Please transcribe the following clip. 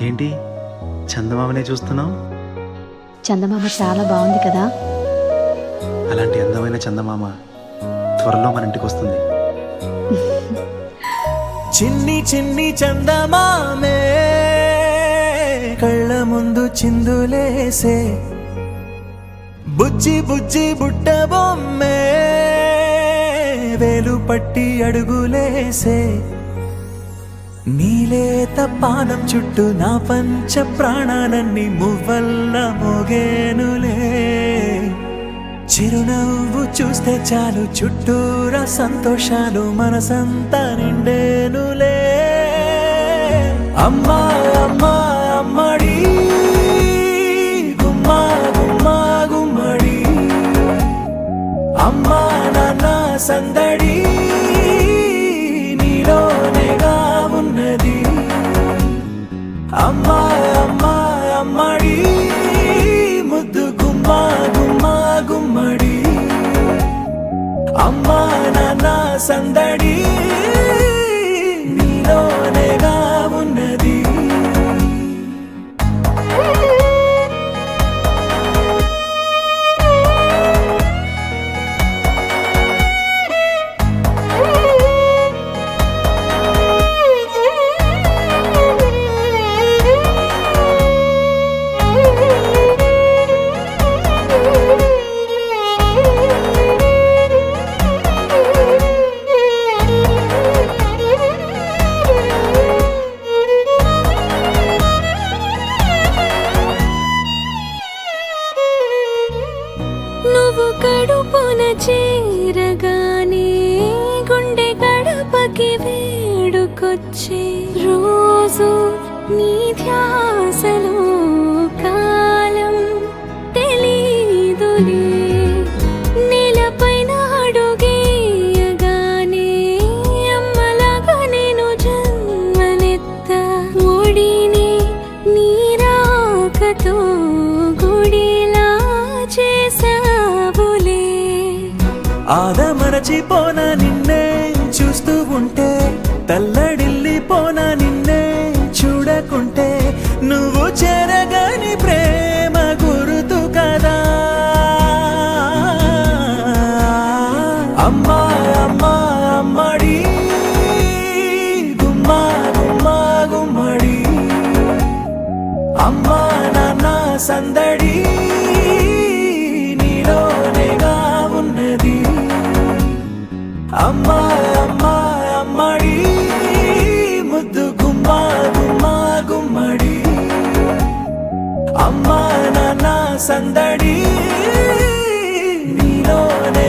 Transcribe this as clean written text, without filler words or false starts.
ఏంటి చందమామనే చూస్తున్నావు? చందమామ చాలా బాగుంది కదా. అలాంటి అందమైన చందమామ త్వరలో మన ఇంటికి వస్తుంది. చిన్ని చిన్ని చందమామే కళ్ళ ముందు చిందులేసే, బుజ్జి బుజ్జి బుట్ట బొమ్మే వేలు పట్టి అడుగులేసే, నీలేత పానం చుట్టూ నా పంచ ప్రాణాలన్నీ మువ్వల్ల మోగేనులే. చిరునవ్వు చూస్తే చాలు చుట్టూరా సంతోషాలు మనసంతా నిండేనులే. అమ్మా అమ్మా అమ్మడి గుమ్మా గుమ్మా గుమ్మడి, అమ్మా నాన్న సందడి నీలోనేగా ఉన్నది. అమ్మా అమ్మా అమ్మడి ముద్దు గుమ్మా గుమ్మా గుమ్మడి, అమ్మా నాన్న సందడి నీలోనేగా ఉన్నది. నువ్వు కడుపున చేరగానే గుండె గడపకి వేడుకొచ్చే, రోజు నీ ధ్యాసలో కాలం తెలీదులే. నేలపైన అడుగేయగానే అమ్మలాగా నేను జన్మనెత్త, ఒడిని నీ రాకతో గుడిలా చేసావులే. ఆదమరచిపోన నిన్నే చూస్తూ ఉంటే, తల్లడిల్లిపోన నిన్నే చూడకుంటే, నువ్వు చెరగని ప్రేమ గురుతు కదా. అమ్మా అమ్మా అమ్మడి గుమ్మా గుమ్మా గుమ్మడి, అమ్మా నాన్న సందడి నీలోనేగా ఉన్నది. అమ్మా అమ్మా అమ్మడి ముద్దు గుమ్మా గుమ్మా గుమ్మడి, అమ్మా నాన్న సందడి నీలోనే